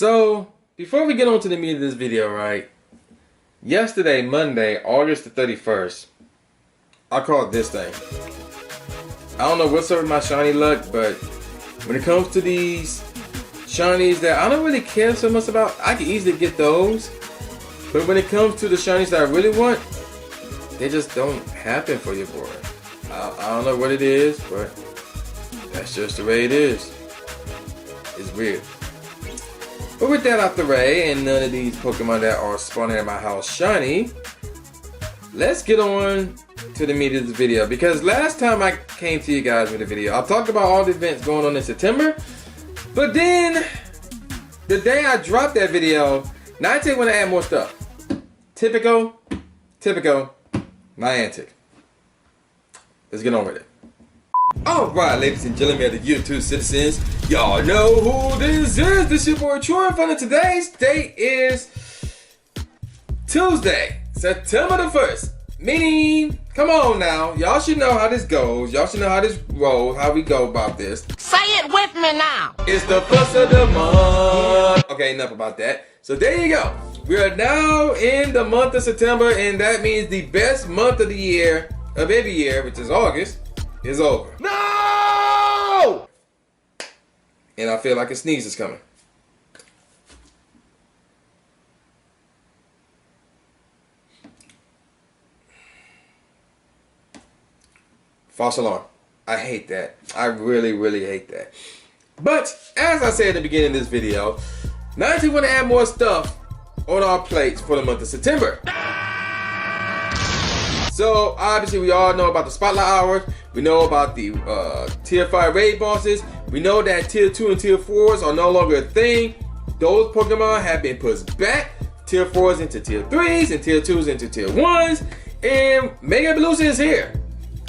So, before we get on to the meat of this video, right? Yesterday, Monday, August the 31st, I caught this thing. I don't know what's up with my shiny luck, but when it comes to these shinies that I don't really care so much about, I can easily get those. But when it comes to the shinies that I really want, they just don't happen for your boy. I don't know what it is, but that's just the way it is. It's weird. But with that out the way, and none of these Pokemon that are spawning at my house shiny, let's get on to the meat of this video. Because last time I came to you guys with a video, I talked about all the events going on in September. But then, the day I dropped that video, Niantic want to add more stuff. Typical, Niantic. Let's get on with it. Alright, ladies and gentlemen of the YouTube citizens, y'all know who this is. This is your boy Troy, and today's date is Tuesday, September the 1st. Meaning, come on now, y'all should know how this goes. Y'all should know how this rolls, how we go about this. Say it with me now. It's the first of the month. Okay, enough about that. So there you go. We are now in the month of September, and that means the best month of the year, of every year, which is August, is over. No! And I feel like a sneeze is coming. False alarm. I hate that. I really hate that. But, as I said at the beginning of this video, Niantic want to add more stuff on our plates for the month of September. So, obviously, we all know about the Spotlight Hours. We know about the Tier 5 raid bosses. We know that Tier 2 and Tier 4s are no longer a thing. Those Pokemon have been pushed back. Tier 4s into Tier 3s and Tier 2s into Tier 1s. And Mega Evolution is here.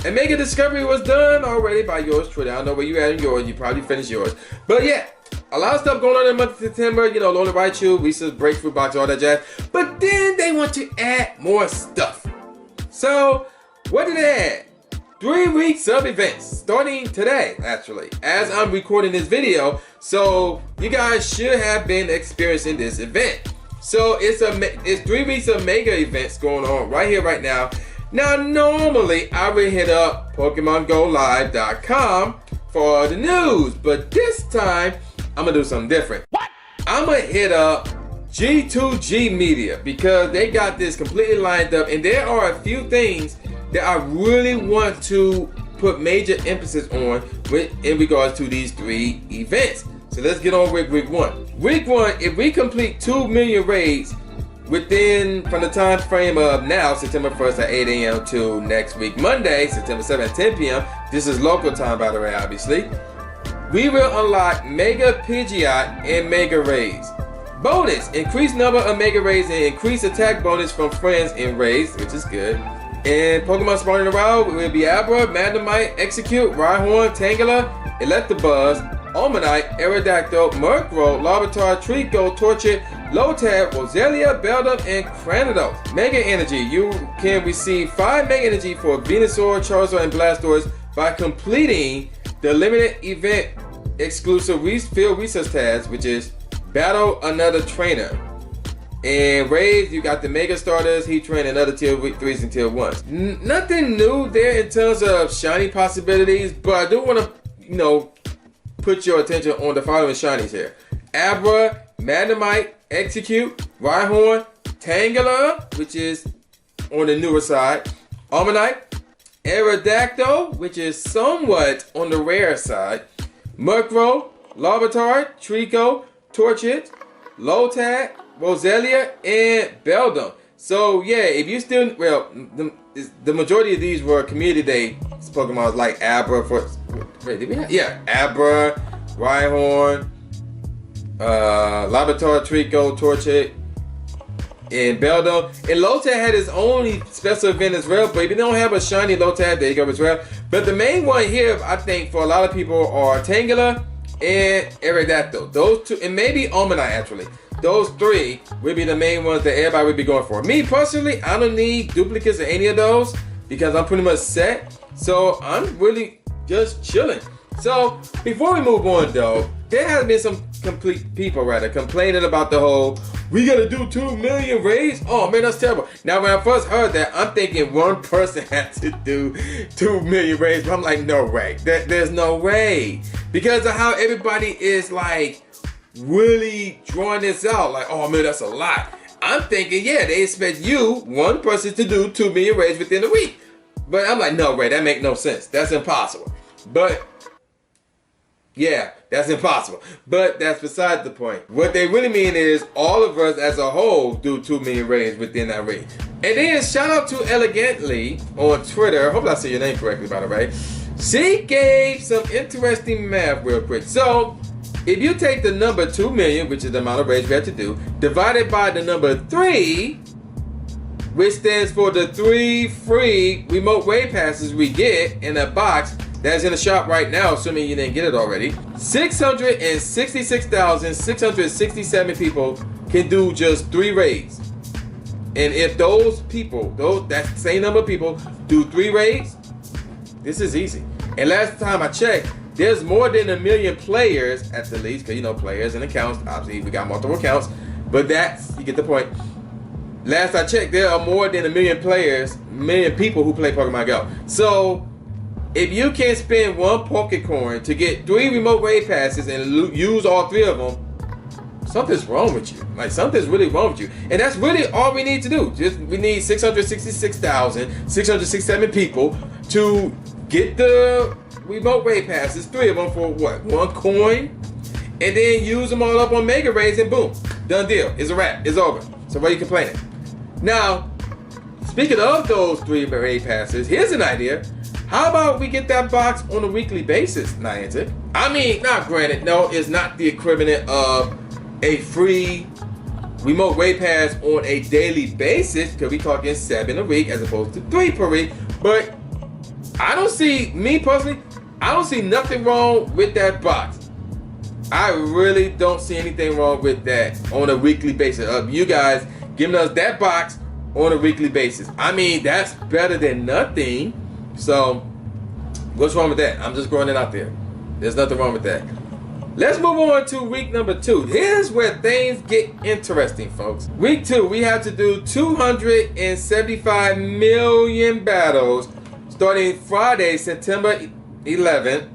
And Mega Discovery was done already by yours truly. I don't know where you at in yours. You probably finished yours. But yeah, a lot of stuff going on in the month of September. You know, Lonely Raichu, Reese's Breakthrough Box, all that jazz. But then they want to add more stuff. So, what did they add? 3 weeks of events, starting today, actually, as I'm recording this video. So, you guys should have been experiencing this event. So, it's 3 weeks of mega events going on right here, right now. Now, normally, I would hit up PokemonGoLive.com for the news. But this time, I'm going to do something different. What? I'm going to hit up G2G Media because they got this completely lined up, and there are a few things that I really want to put major emphasis on in regards to these 3 events. So let's get on with week 1. Week 1, if we complete 2 million raids from the time frame of now, September 1st at 8 a.m. to next week, Monday, September 7th at 10 p.m. This is local time, by the way, obviously. We will unlock Mega Pidgeot and Mega Raids. Bonus, increased number of Mega Raids and increased attack bonus from friends in raids, which is good. And Pokemon spawning around will be Abra, Magnemite, Execute, Rhyhorn, Tangela, Electabuzz, Almanite, Aerodactyl, Murkrow, Larvitar, Trico, Torchic, Lotad, Roselia, Beldum, and Cranidos. Mega Energy. You can receive 5 Mega Energy for Venusaur, Charizard, and Blastoise by completing the limited event exclusive field research task, which is Battle Another Trainer. And raids, you got the Mega Starters, Heatran, and other Tier 3s and Tier 1s. Nothing new there in terms of shiny possibilities, but I do want to, put your attention on the following shinies here. Abra, Magnemite, Execute, Rhyhorn, Tangela, which is on the newer side, Almanite, Aerodactyl, which is somewhat on the rare side, Murkrow, Larvitar, Trico, Torchic, Lotad, Roselia, and Beldum. So yeah, if you still, the majority of these were community day Pokemon like Abra Abra, Rhyhorn, Larvitar, Trico, Torchic, and Beldum. And Lotad had his own special event as well, but if you don't have a shiny Lotad, there you go as well. But the main one here, I think, for a lot of people are Tangela and Aerodactyl. Those 2, and maybe Almanite actually. Those 3 will be the main ones that everybody will be going for. Me personally, I don't need duplicates of any of those because I'm pretty much set. So I'm really just chilling. So before we move on though, there has been some people complaining about the whole, we gotta do 2 million raids? Oh man, that's terrible. Now when I first heard that, I'm thinking one person had to do 2 million raids, but I'm like, no way. There's no way. Because of how everybody is like really drawing this out, like, oh man, that's a lot. I'm thinking, yeah, they expect you, one person, to do 2 million raids within a week. But I'm like, no way, that make no sense. That's impossible. But yeah, that's impossible. But that's beside the point. What they really mean is all of us as a whole do 2 million raids within that rate. And then shout out to Elegantly on Twitter. Hope I say your name correctly, by the way. She gave some interesting math real quick. So if you take the number 2 million, which is the amount of raids we have to do, divided by the number 3, which stands for the 3 free remote raid passes we get in a box that's in the shop right now, assuming you didn't get it already. 666,667 people can do just 3 raids. And if those people, that same number of people do 3 raids, this is easy. And last time I checked, there's more than 1 million players at the least, because you know, players and accounts, obviously we got multiple accounts, but that's, you get the point. Last I checked, there are more than 1 million players, 1 million people who play Pokemon Go. So if you can spend 1 Pokecoin to get 3 remote raid passes and use all 3 of them, something's wrong with you. Like, something's really wrong with you. And that's really all we need to do. We need 666,667 people to get the remote raid passes, 3 of them for what? 1 coin? And then use them all up on Mega Raids and boom. Done deal. It's a wrap. It's over. So why are you complaining? Now, speaking of those 3 raid passes, here's an idea. How about we get that box on a weekly basis, Niantic? I mean, now granted, no, it's not the equivalent of a free remote raid pass on a daily basis, because we're talking 7 a week as opposed to 3 per week. But I don't see, me personally, I don't see nothing wrong with that box. I really don't see anything wrong with that on a weekly basis. Of you guys giving us that box on a weekly basis. I mean, that's better than nothing. So, what's wrong with that? I'm just throwing it out there. There's nothing wrong with that. Let's move on to week number 2. Here's where things get interesting, folks. Week 2, we have to do 275 million battles starting Friday, September 11th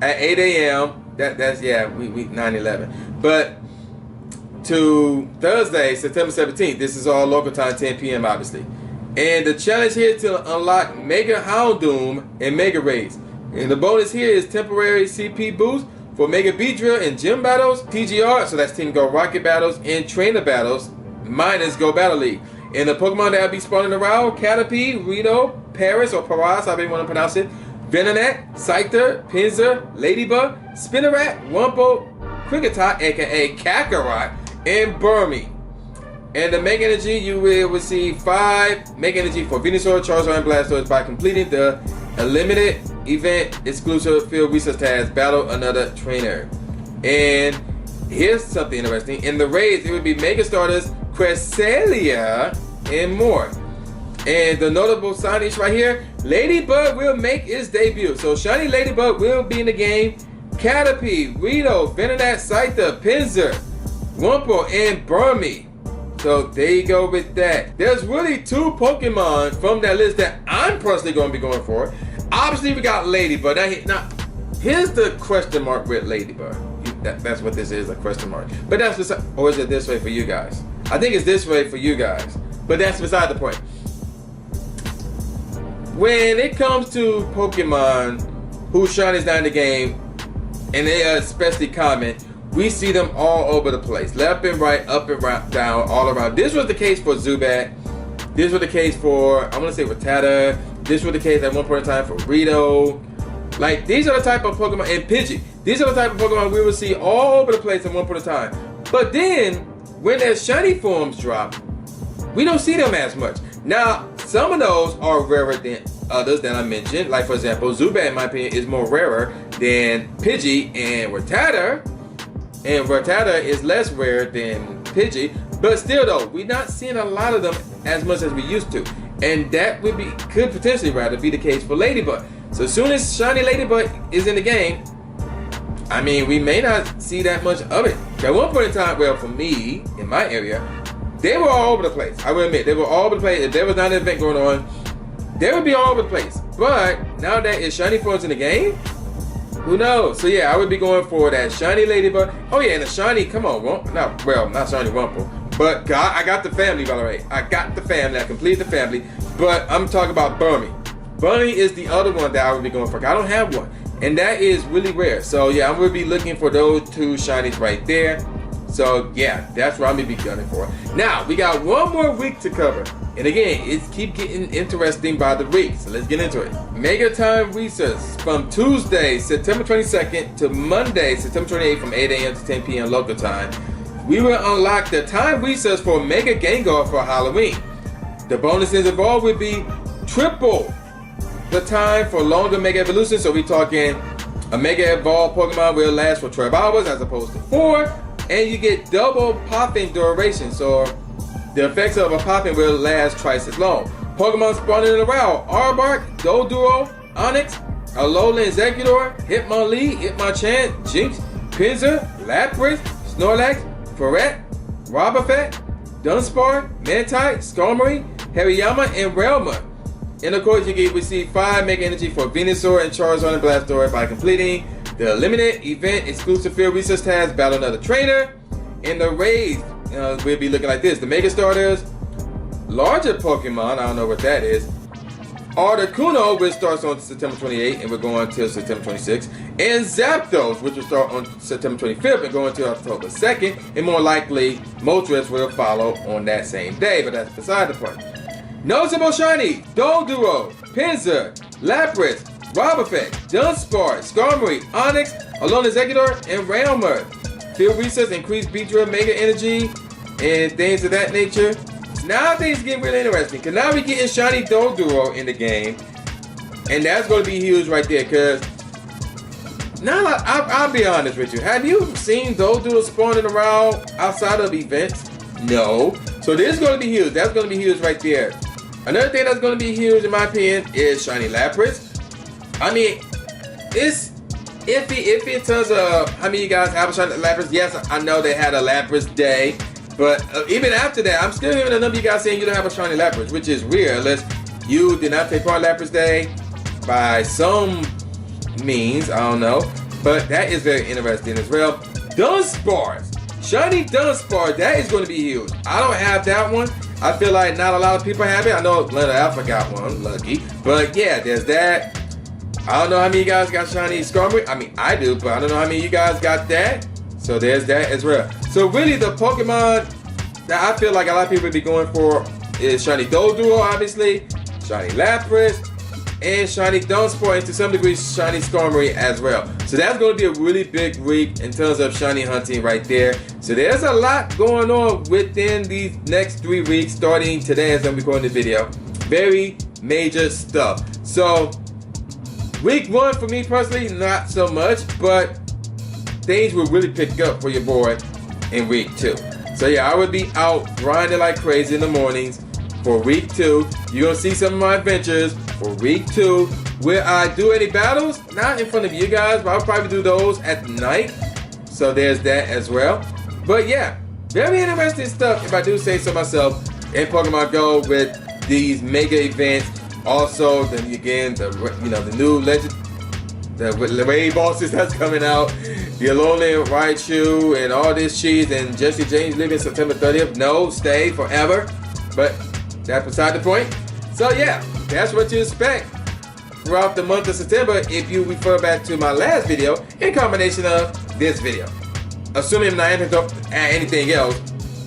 at 8 a.m. That's week 9/11. But to Thursday, September 17th. This is all local time, 10 p.m. obviously. And the challenge here is to unlock Mega Houndoom and Mega Raids. And the bonus here is temporary CP boost for Mega Beedrill and Gym Battles, TGR, so that's Team Go Rocket Battles, and Trainer Battles, minus Go Battle League. And the Pokemon that will be spawning around, Caterpie, Reno, Paris, or Paras, however you want to pronounce it, Venonat, Scyther, Pinsir, Ladybug, Spinarak, Wumpo, Kricketot, aka Kakarot, and Burmy. And the Mega Energy, you will receive 5 Mega Energy for Venusaur, Charizard, and Blastoise by completing the limited event exclusive field research task, Battle Another Trainer. And here's something interesting. In the raids, it would be Mega Starters, Cresselia, and more. And the notable signage right here, Ladybug will make its debut. So Shiny Ladybug will be in the game. Caterpie, Reno, Venonat, Scyther, Pinsir, Wumpo, and Burmy. So there you go with that. There's really 2 Pokemon from that list that I'm personally going to be going for. Obviously, we got Ladybug. Now, here's the question mark with Ladybug. That's what this is, a question mark. But that's beside, or is it this way for you guys? I think it's this way for you guys. But that's beside the point. When it comes to Pokemon who shinies not in the game, and they especially common, we see them all over the place. Left and right, up and right, down, all around. This was the case for Zubat. This was the case for, I want to say, Rattata. This was the case at one point in time for Rito. Like, these are the type of Pokemon, and Pidgey. These are the type of Pokemon we will see all over the place at one point in time. But then, when their shiny forms drop, we don't see them as much. Now, some of those are rarer than others that I mentioned. Like, for example, Zubat, in my opinion, is more rarer than Pidgey and Rattata. And Rattata is less rare than Pidgey. But still, though, we're not seeing a lot of them as much as we used to. And that could potentially rather be the case for Ladybug. So as soon as Shiny Ladybug is in the game, I mean, we may not see that much of it. At one point in time, well, for me, in my area, they were all over the place. I will admit, they were all over the place. If there was not an event going on, they would be all over the place. But now that it's shiny forms in the game, who knows? So yeah, I would be going for that shiny ladybug. Oh yeah, and the shiny, come on, not shiny Wumple. But God, I got the family, by the way. I got the family. I completed the family. But I'm talking about Bunny. Bunny is the other one that I would be going for. I don't have one. And that is really rare. So yeah, I'm going to be looking for those two shinies right there. So yeah, that's what I'm going to be gunning for. Now, we got one more week to cover. And again, it's keep getting interesting by the week. So let's get into it. Mega Time Recess from Tuesday, September 22nd to Monday, September 28th from 8 a.m. to 10 p.m. local time. We will unlock the time recess for Mega Gengar for Halloween. The bonuses involved would be triple the time for longer Mega Evolution. So we're talking a Mega Evolved Pokemon will last for 12 hours as opposed to 4. And you get double popping duration. So the effects of a popping will last twice as long. Pokemon spawning in a row: Arbok, Doduo, Onix, Alolan Exeggutor, Hitmonlee, Hitmonchan, Jinx, Pinsir, Lapras, Snorlax, Ferret, Wobbuffet, Dunsparce, Mantine, Skarmory, Hariyama, and Realma. And of course, you can receive 5 Mega Energy for Venusaur and Charizard and Blastoise by completing the limited event exclusive field research task, Battle Another Trainer. And the raids will be looking like this: the Mega Starters, larger Pokemon, I don't know what that is, Articuno, which starts on September 28th and we're going until September 26th, and Zapdos, which will start on September 25th and go until October 2nd, and more likely Moltres will follow on that same day, but that's beside the point. Noticeable shiny: Doduo, Pinsir, Lapras, Wobbuffet, Dunsparce, Skarmory, Onix, Alolan Exeggutor, and Realma. Field Research, increased Beedrill Mega Energy, and things of that nature. Now things get really interesting, because now we're getting shiny Doduo in the game, and that's going to be huge right there, because now I'll be honest with you. Have you seen Doduo spawning around outside of events? No. So this is going to be huge. That's going to be huge right there. Another thing that's going to be huge, in my opinion, is shiny Lapras. I mean, it's iffy in terms of how many of you guys have a shiny Lapras. Yes, I know they had a Lapras day, but even after that, I'm still hearing a number of you guys saying you don't have a shiny Lapras, which is weird unless you did not take part in Lapras Day by some means. I don't know, but that is very interesting as well. Dunsparce, shiny Dunsparce, that is going to be huge. I don't have that one. I feel like not a lot of people have it. I know Atlanta Alpha got one, lucky, but yeah, there's that. I don't know how many of you guys got shiny Skarmory. I mean, I do, but I don't know how many of you guys got that. So there's that as well. So really, the Pokemon that I feel like a lot of people would be going for is shiny Doduo, obviously, shiny Lapras, and shiny Dunsparce, and to some degree, shiny Skarmory as well. So that's going to be a really big week in terms of shiny hunting right there. So there's a lot going on within these next 3 weeks, starting today as I'm recording the video. Very major stuff. So week 1 for me personally, not so much, but things will really pick up for your boy in week 2. So yeah, I would be out grinding like crazy in the mornings for week 2. You're gonna see some of my adventures for week 2. Will I do any battles? Not in front of you guys, but I'll probably do those at night. So there's that as well. But yeah, very interesting stuff if I do say so myself in Pokemon Go with these mega events. Also, then again, the new legend, the raid bosses that's coming out, the Alolan Raichu, and all this cheese, and Jesse James leaving September 30th. No, stay forever. But that's beside the point. So yeah, that's what you expect throughout the month of September if you refer back to my last video in combination of this video. Assuming Niantic don't add anything else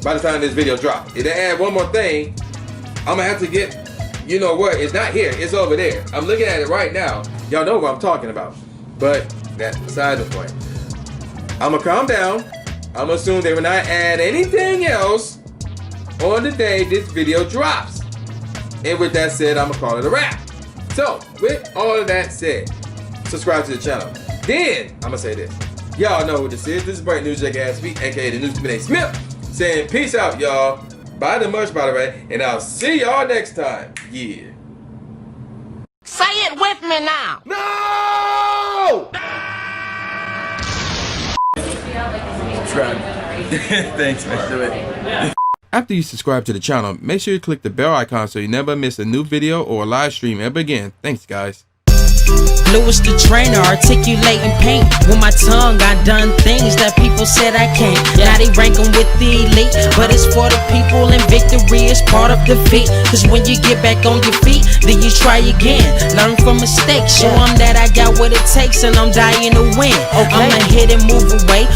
by the time this video drops. If they add one more thing, I'm gonna have to get, you know what, it's not here, it's over there. I'm looking at it right now. Y'all know what I'm talking about. But that's beside the point. I'm gonna calm down. I'm gonna assume they will not add anything else on the day this video drops. And with that said, I'm gonna call it a wrap. So, with all of that said, subscribe to the channel. Then, I'm gonna say this. Y'all know who this is. This is Bright News Jake Aspie, aka the News Committee Smith, saying peace out, y'all. Buy the merch, by the way, and I'll see y'all next time. Yeah. Say it with me now. No! subscribe. Thanks, man. Do it. After you subscribe to the channel, make sure you click the bell icon so you never miss a new video or a live stream ever again. Thanks, guys. Lewis the trainer, articulating paint. With my tongue, I done things that people said I can't. Now they rank 'em with the elite, but it's for the people, and victory is part of defeat. Cause when you get back on your feet, then you try again. Learn from mistakes, show 'em that I got what it takes, and I'm dying to win. I'ma hit and move away.